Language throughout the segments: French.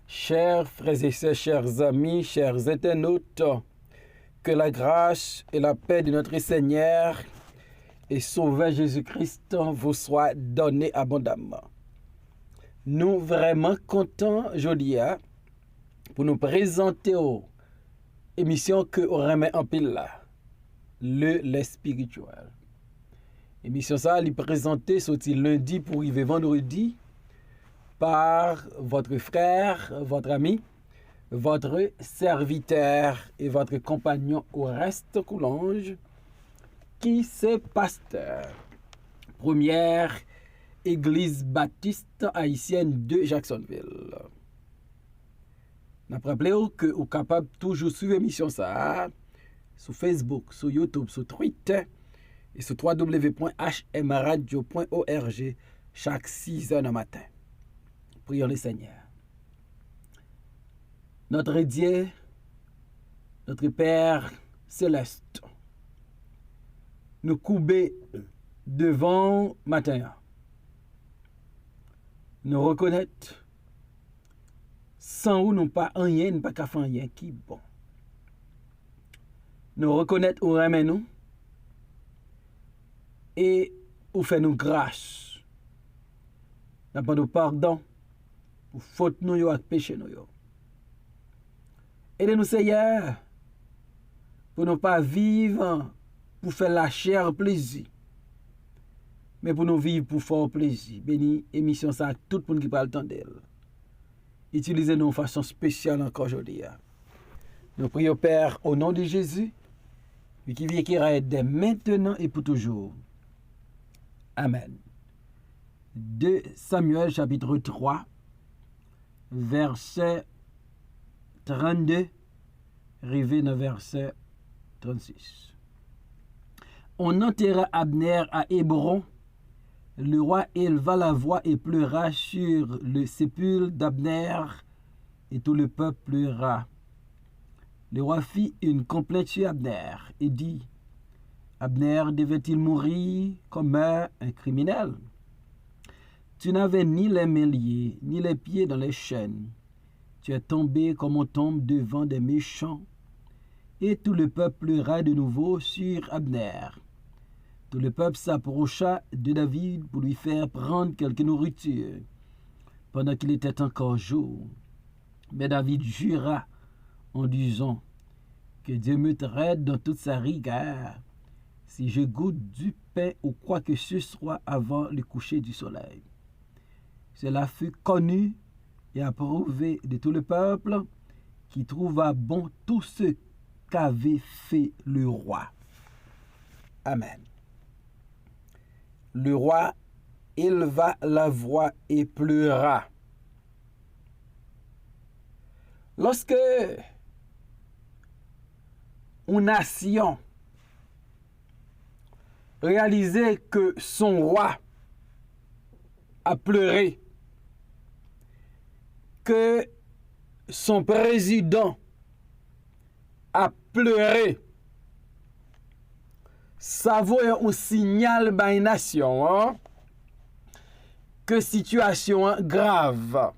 Chers frères et sœurs, chers amis, chers internautes, que la grâce et la paix de notre Seigneur et Sauveur Jésus-Christ vous soient données abondamment. Nous vraiment contents aujourd'hui pour nous présenter aux émissions que on remet en pile là, le spirituel. Émission ça, elle est présentée sorti lundi pour arriver vendredi par votre frère, votre ami, votre serviteur et votre compagnon au reste Coulange, qui c'est pasteur. Première église baptiste haïtienne de Jacksonville. N'a rappelé que vous êtes capable toujours suivre l'émission ça sur Facebook, sur YouTube, sur Twitter et sur www.hmradio.org chaque 6h du matin. Prions le Seigneur. Notre Dieu, notre Père céleste, nous couper devant matin. Nous reconnaître sans où nous pas rien, nous pas qu'à faire rien qui bon. Nous reconnaître où remet nous et où fait nous grâce. Nous demandons pardon pour faute nous et péché nous. Aidez-nous Seigneur pour ne pas vivre pour faire la chair plaisir, mais pour nous vivre pour faire plaisir. Béni émission ça à tout le monde qui parle temps d'elle. Utilisez-nous de façon spéciale encore aujourd'hui. Nous prions Père au nom de Jésus, lui qui vient qui règne dès maintenant et pour toujours. Amen. 2 Samuel chapitre 3, verset 32, arrivé dans verset 36. On enterra Abner à Hébron. Le roi éleva la voix et pleura sur le sépulcre d'Abner, et tout le peuple pleura. Le roi fit une complainte sur Abner et dit: Abner devait-il mourir comme un criminel? Tu n'avais ni les mains liées, ni les pieds dans les chaînes. Tu es tombé comme on tombe devant des méchants. Et tout le peuple pleura de nouveau sur Abner. Tout le peuple s'approcha de David pour lui faire prendre quelque nourriture pendant qu'il était encore jour. Mais David jura en disant: que Dieu me traite dans toute sa rigueur si je goûte du pain ou quoi que ce soit avant le coucher du soleil. Cela fut connu et approuvé de tout le peuple, qui trouva bon tout ce qu'avait fait le roi. Amen. Le roi éleva la voix et pleura. Lorsque une nation réalisait que son roi a pleuré, que son président a pleuré, ça vaut un signal à une nation que situation grave,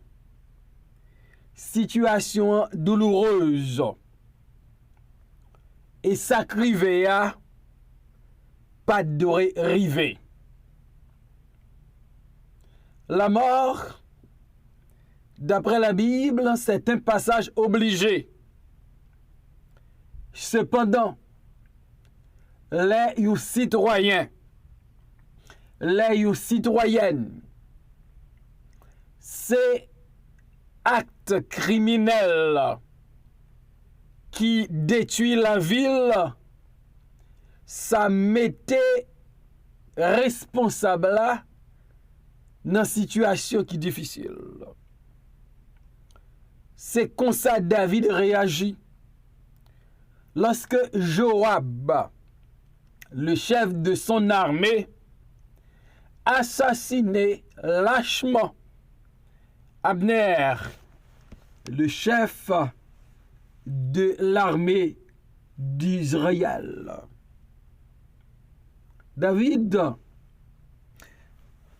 situation douloureuse, et ça crivé à pas de rivé. La mort, d'après la Bible, c'est un passage obligé. Cependant, les citoyens, les citoyennes, c'est acte criminel qui détruit la ville, ça mettait responsable là dans une situation qui est difficile. C'est comme ça David réagit lorsque Joab, le chef de son armée, assassiné lâchement Abner, le chef de l'armée d'Israël. David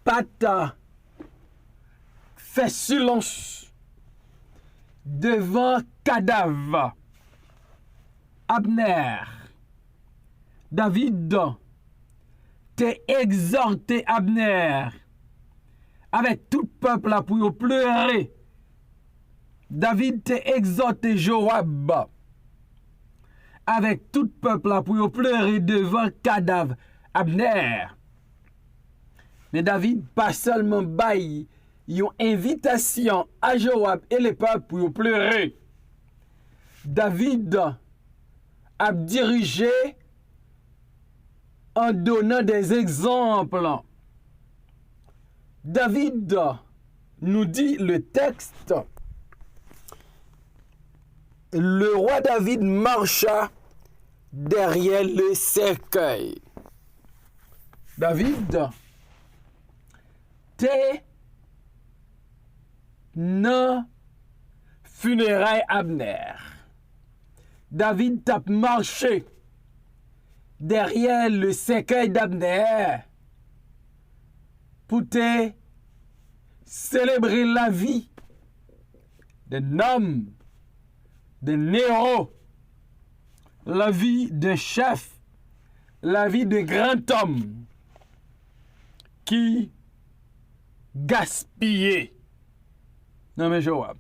pas fait silence devant cadavre. Abner, David t'a exhorté Abner avec tout le peuple là pour pleurer. David t'a exhorté Joab avec tout le peuple là pour pleurer devant cadavre Abner. Mais David pas seulement bail une invitation à Joab et le peuple pour pleurer. David a dirigé en donnant des exemples. David nous dit le texte. Le roi David marcha derrière le cercueil. David était dans funérailles Abner. David t'a marché derrière le cercueil d'Abner pour te célébrer la vie d'un homme, d'un héros, la vie d'un chef, la vie d'un grand homme qui gaspillait. Non mais Joab.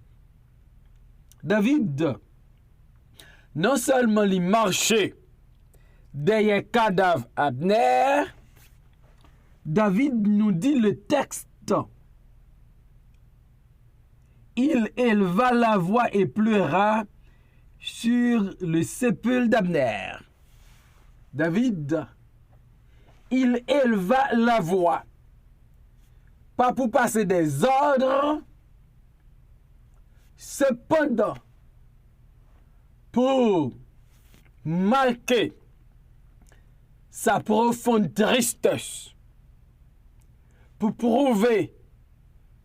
David, non seulement il marchait derrière cadavre Abner, David nous dit le texte. Il éleva la voix et pleura sur le sépulcre d'Abner. David, il éleva la voix, pas pour passer des ordres, cependant, pour marquer sa profonde tristesse, pour prouver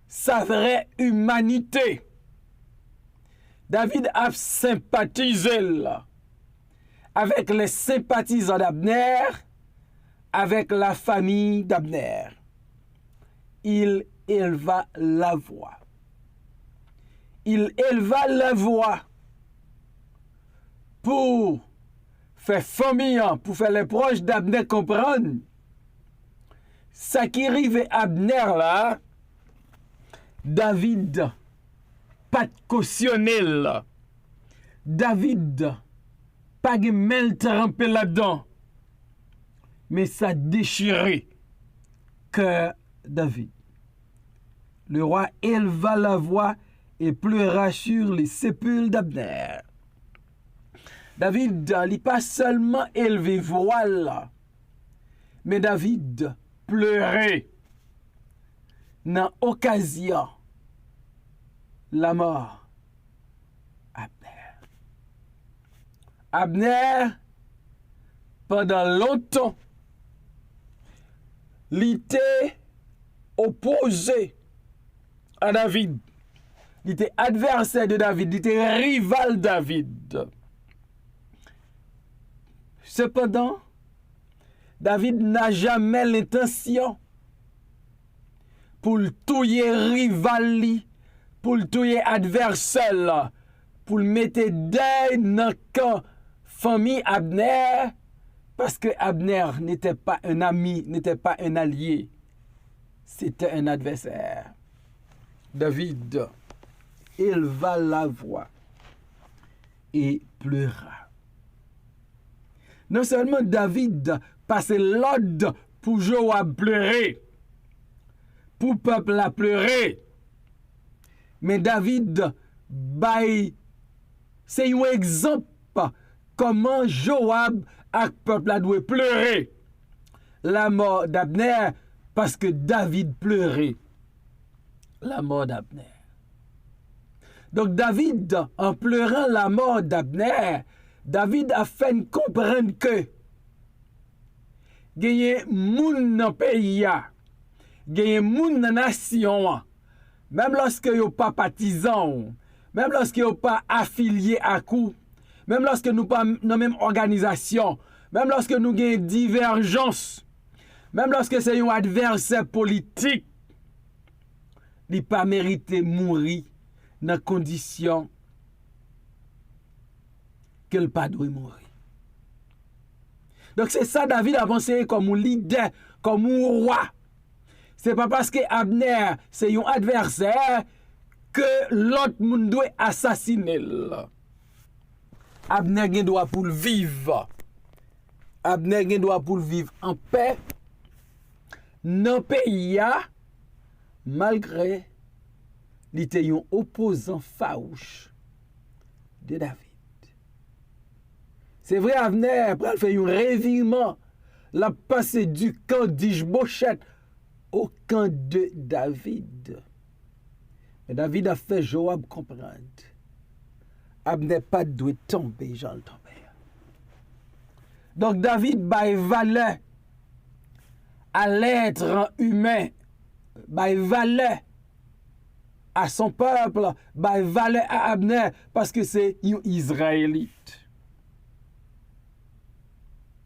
sa vraie humanité. David a sympathisé avec les sympathisants d'Abner, avec la famille d'Abner. Il éleva la voix. Il éleva la voix pour faire famille, pour faire les proches d'Abner comprendre ce qui arrivait à Abner là. David, pas de cautionnel. David, pas de mêle trempé là-dedans. Mais ça déchirait que David. Le roi éleva la voix et pleura sur les sépulcres d'Abner. David n'a pas seulement élevé voix, mais David pleurait dans l'occasion la mort Abner. Abner, pendant longtemps, il était opposé à David. Il était adversaire de David, il était rival de David. Cependant, David n'a jamais l'intention pour le tuer rival, pour le tuer adversaire, pour le mettre dans le camp famille Abner, parce que Abner n'était pas un ami, n'était pas un allié, c'était un adversaire. David éleva la voix et pleura. Non seulement David passait l'ordre pour Joab pleurer, pour le peuple à pleurer, mais David c'est un exemple comment Joab et le peuple a dû pleurer la mort d'Abner parce que David pleurait la mort d'Abner. Donc David, en pleurant la mort d'Abner, David a fait comprendre que il y a moun dans le pays, il y a moun dans la nation, même lorsque vous n'êtes pas partisan, même lorsque vous n'êtes pas affilié à coup, même lorsque nous pas dans la même organisation, même lorsque nous avons une divergence, même lorsque c'est un adversaire politique, il n'a pas mérité de mourir dans condition qu'elle pas doit mourir. Donc c'est ça David a pensé comme un leader, comme un roi. C'est pas parce que Abner c'est un adversaire que l'autre monde doit assassiner. Abner gen droit pour le vivre. Abner gen droit pour le vivre en paix dans le pays malgré li te yon opposant farouche de David. C'est vrai, Abner pral fait un revirement, la passé du camp d'Ishbosheth au camp de David. Mais David a fait Joab comprendre. Abner pas doit tomber, Jean le tomber. Donc David bail valeur à l'être humain, bail valeur à son peuple, bail valeur à Abner parce que c'est un Israélite.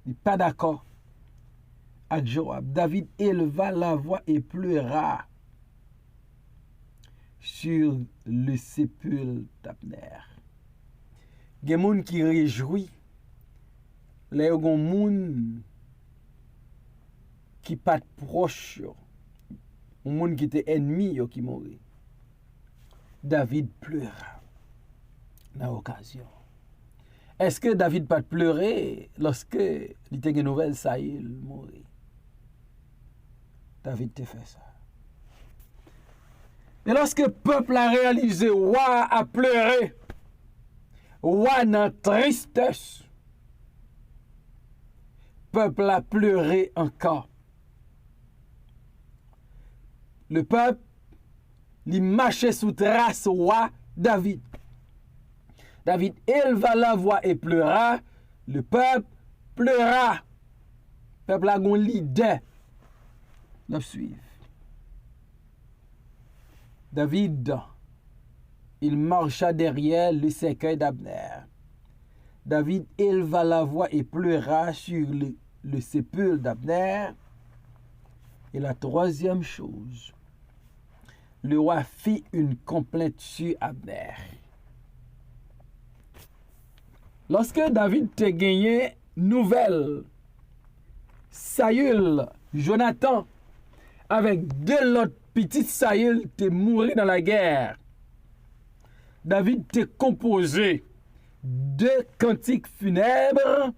Il n'est pas d'accord avec Joab. David éleva la voix et pleura sur le sépulcre d'Abner. Il y a des gens qui réjouissent. Il y a des gens qui pas proches. Des gens qui étaient ennemis qui mourent. David pleura dans l'occasion. Est-ce que David pas pleurer lorsque il était une nouvelle Saül mourir? David te fait ça. Mais lorsque le peuple a réalisé, roi a pleuré, roi dans tristesse, peuple a pleuré encore. Le peuple, il marchait sous trace roi David. David éleva la voix et pleura. Le peuple pleura. Le peuple a un leader. Nous suivons. David, il marcha derrière le cercueil d'Abner. David éleva la voix et pleura sur le sépulcre d'Abner. Et la troisième chose, le roi fit une complainte sur Abner. Lorsque David te gagné nouvelle, Saül, Jonathan, avec deux autres petits Saül, te mouru dans la guerre. David te composé deux cantiques funèbres,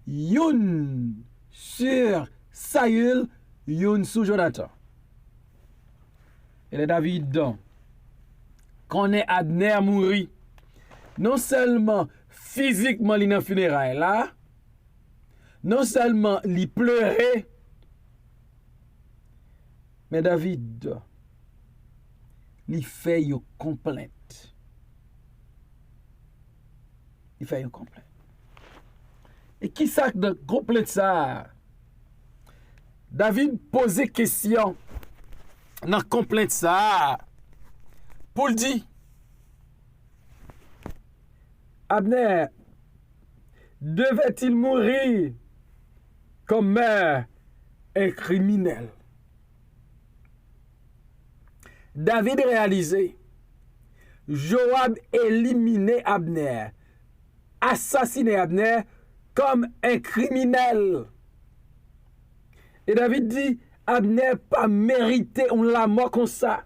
une sur Saül, une sur Jonathan. Et le David, quand est Abner mouru, non seulement physiquement il dans funérailles là, non seulement il pleurait, mais David il fait une complainte. Il fait une complainte. Et qui ça de complainte ça? David posait question dans complainte ça pour le dire. Abner devait-il mourir comme un criminel? David réalisait, Joab éliminait Abner, assassiné Abner comme un criminel. Et David dit, Abner pas mérité la mort comme ça.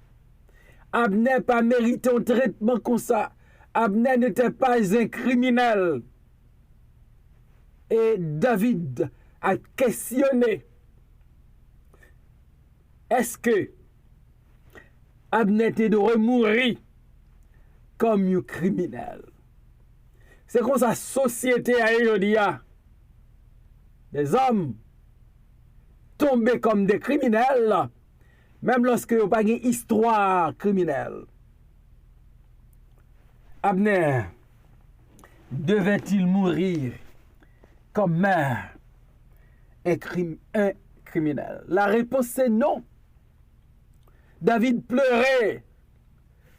Abner pas mérité un traitement comme ça. Abner n'était pas un criminel. Et David a questionné, est-ce que Abner devait mourir comme un criminel? C'est comme sa société à Hérodia. Des hommes tombés comme des criminels, même lorsque n'y a pas une histoire criminelle. Abner devait-il mourir comme un criminel? La réponse c'est non. David pleurait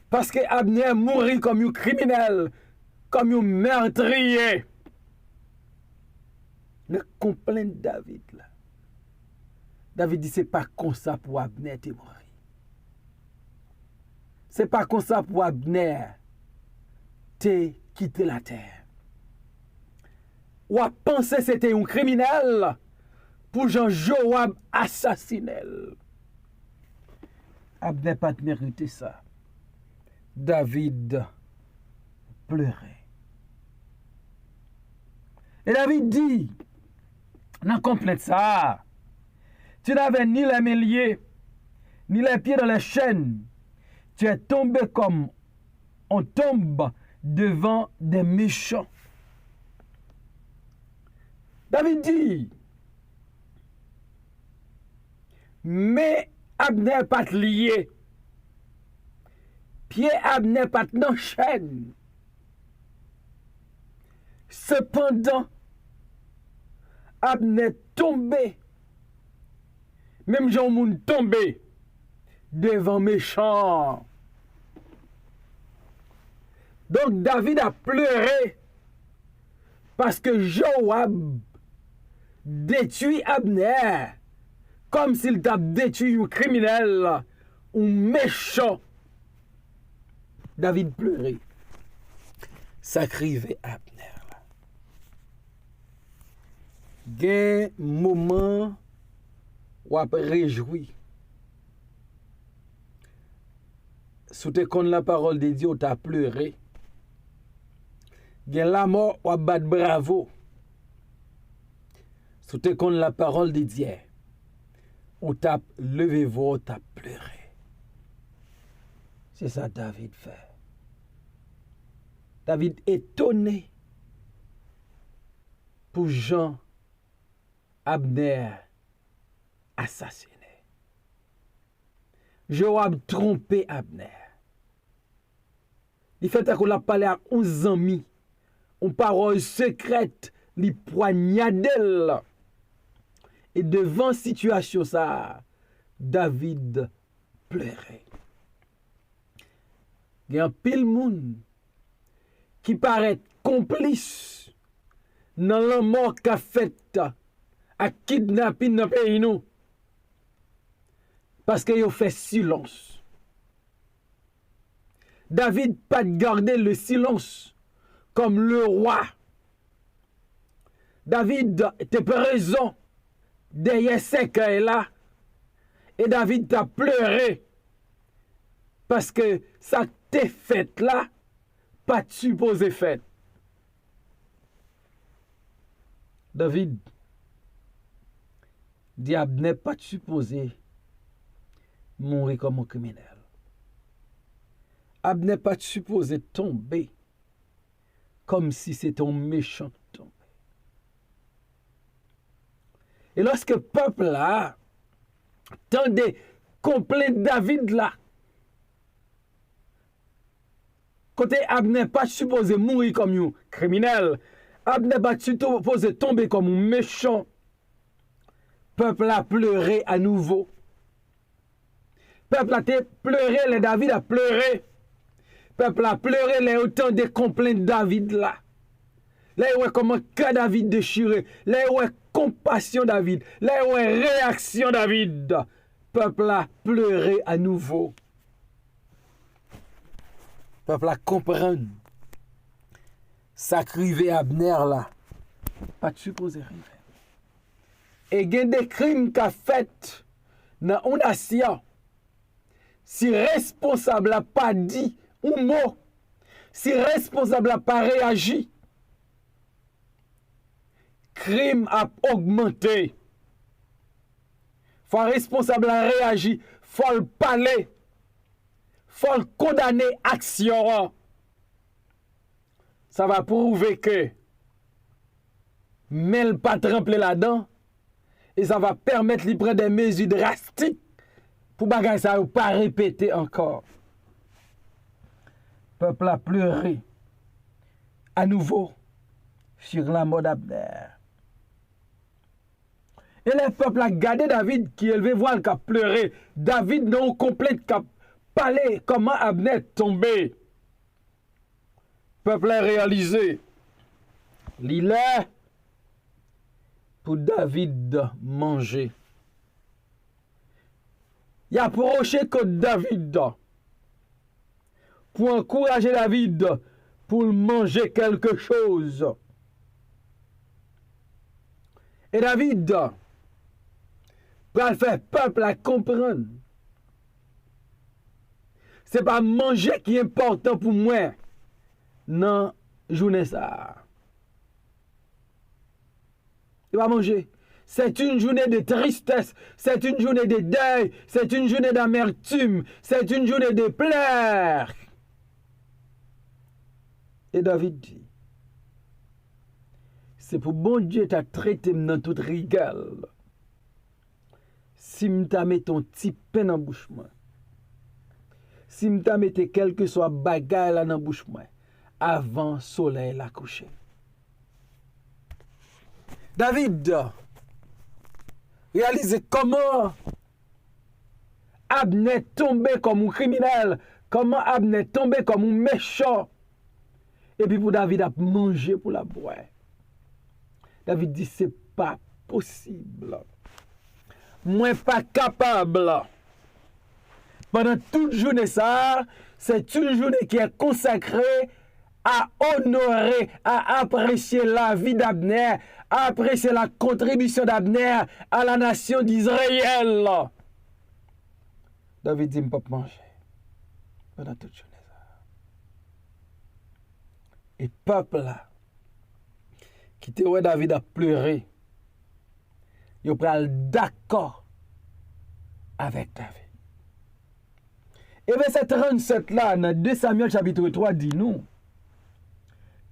parce que Abner mourit comme un criminel, comme un meurtrier. Le complaint David là. David dit c'est pas comme ça pour Abner te mourir. C'est pas comme ça pour Abner te quitter la terre. ou a pensé c'était un criminel pour Jean Joab assassiné. Abner pas mérité ça. David pleurait. Et David dit, non, complète ça. Tu n'avais ni les mains liées, ni les pieds dans les chaînes. Tu es tombé comme on tombe devant des méchants. David dit, mais Abner pas lié. Pied Abner pas dans chaîne. Cependant, Abner tombé. Même Jean Moun tombé devant méchant. Donc David a pleuré parce que Joab détruit Abner comme s'il t'a détruit un criminel, un méchant. David pleurait. Ça criait Abner. Gen moment ou ap réjoui. Sous te kon la parole de Dieu, ou t'a pleuré. Gen la mort ou ap bat bravo. Sous te kon la parole de Dieu, ou t'a levé voix, t'a pleuré. C'est ça David fait. David étonné pour Jean Abner assassiné. Joab trompé Abner. Il fait qu'on a parlé à 11 amis. Une parole secrète, li poignadel. Et devant situation ça, David pleurait. Il y a un pile moun qui paraît complice dans la mort qu'a fait à kidnapping dans le pays nous. Parce qu'il a fait silence. David pas gardé le silence comme le roi. David était présent derrière ces là et David a pleuré parce que ça t'est fait là, pas de supposé fait. David diable n'est pas supposé mourir comme un criminel. Abner n'est pas supposé tomber comme si c'était un méchant tombé. Et lorsque le peuple là tendait complet David là, côté Abner n'est pas supposé mourir comme un criminel, Abner n'est pas supposé tomber comme un méchant. Peuple a pleuré à nouveau. Peuple a pleuré, les David a pleuré. Peuple a pleuré les autant de complaintes David là. Là où est comment que David déchiré. Là où est compassion David. Là où est réaction David. Peuple a pleuré à nouveau. Peuple a comprendre. Ça crivé Abner là. Pas de supposé arriver. Et il y a des crimes qu'a fait dans une nation. Si responsable n'a pas dit un mot, si responsable n'a pas réagi, crime a augmenté. Faut responsable a réagi, faut le parler, faut le condamner action. Ça va prouver que mais le pas tremper là-dedans. Et ça va permettre de prendre des mesures drastiques pour que ça ne pas répéter encore. Le peuple a pleuré à nouveau sur la mort d'Abner. Et le peuple a gardé David qui élevé voile qui a pleuré. David non complet qui a parlé comment Abner est tombé. Le peuple a réalisé. Il est pour David manger. Il a approché que David pour encourager David pour manger quelque chose. Et David va faire peuple à comprendre. C'est pas manger qui est important pour moi. Non, journée ça. Il va manger. C'est une journée de tristesse, c'est une journée de deuil, c'est une journée d'amertume, c'est une journée de pleurs. Et David dit, c'est pour bon Dieu t'a traité dans toute rigueur. Si m'ta mis ton petit pain dans bouche moi, si m'ta mis quel que soit bagaille là dans bouche moi, avant soleil la coucher. David réalisez comment Abner tombé comme un criminel, comment Abner tombé comme un méchant. Et puis pour David a mangé pour la boire. David dit c'est pas possible. Moi pas capable. Pendant toute journée ça, c'est une journée qui est consacrée à honorer, à apprécier la vie d'Abner, à apprécier la contribution d'Abner à la nation d'Israël. David dit, je ne peux pas manger pendant toute journée. Et peuple là, qui te voit David a pleuré, il prend d'accord avec David. Et verset 37 là, dans 2 Samuel chapitre 3, dit nous,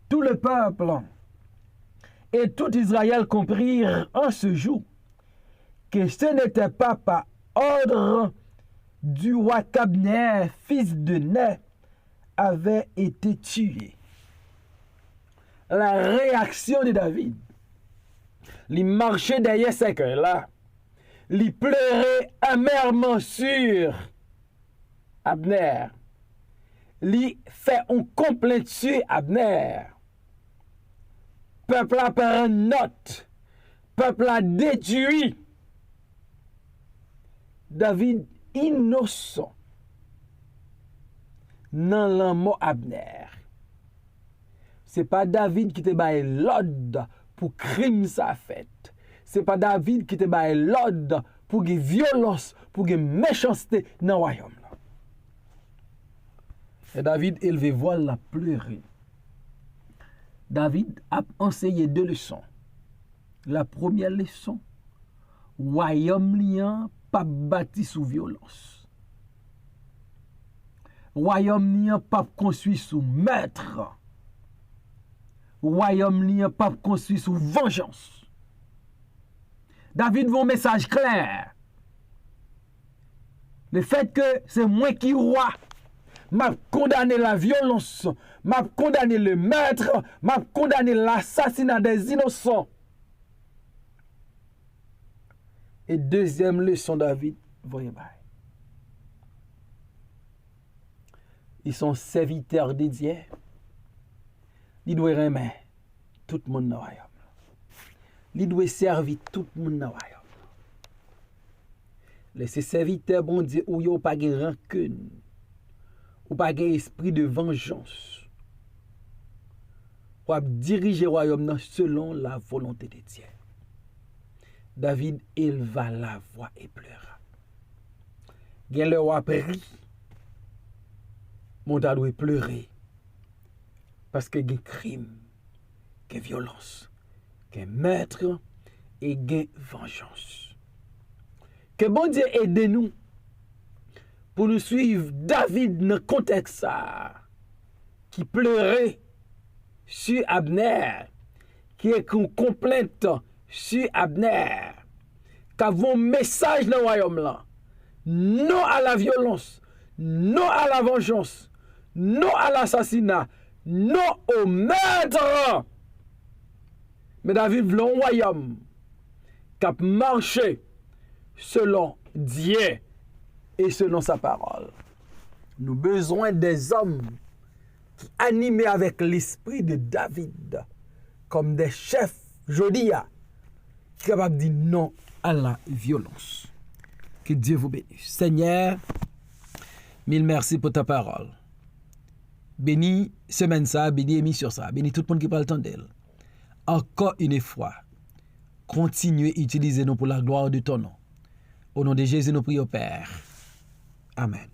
tout le peuple et tout Israël comprirent en ce jour que ce n'était pas par ordre du roi qu'Abner, fils de Ner, avait été tué. La réaction de David, il marchait derrière ce cœur-là, il pleurait amèrement sur Abner, il fait un complaint sur Abner. Peuple a pris note, peuple a détruit David innocent dans la mort Abner. C'est pas David qui te baille l'ordre pour crime ça fait. C'est pas David qui te baille l'ordre pour que violence, pour que méchanceté dans le royaume. Et David élevé voile la pleurer. David a enseigné 2 leçons. La première leçon, royaume liant pas bâti sous violence. Royaume liant pas construit sous maître. Royaume liant pas construit sous vengeance. David veut un message clair. Le fait que c'est moi qui roi, m'a condamné la violence, m'a condamné le meurtre, m'a condamné l'assassinat des innocents. Et deuxième leçon, David, voyez bien. Ils sont serviteurs de Dieu. Ils doivent aimer tout le monde dans le royaume. Ils doivent servir tout le monde dans le royaume. Laissez serviteurs, bon Dieu, où il n'y a pas de rancune, ou pas d'esprit de vengeance. Pour diriger le royaume selon la volonté de Dieu. David éleva la voix et pleura. Gen le roi prie. Mon ta doit pleurer. Parce que gen crime, gen violence, gen meurtre et gen vengeance. Que bon Dieu aide nous pour nous suivre David dans le contexte ça, qui pleurait sur Abner, qui est une complainte sur Abner, qui a un message dans le royaume là. Non à la violence, non à la vengeance, non à l'assassinat, non au meurtre. Mais David voulait un royaume qui a marché selon Dieu et selon sa parole. Nous avons besoin des hommes qui animés avec l'esprit de David, comme des chefs, jodia, qui sont capables de dire non à la violence. Que Dieu vous bénisse. Seigneur, mille merci pour ta parole. Bénis semaine ça, bénis émission ça, bénis tout le monde qui parle d'elle. Encore une fois, continuer à utiliser nous pour la gloire de ton nom. Au nom de Jésus, nous prions, Père. Amen.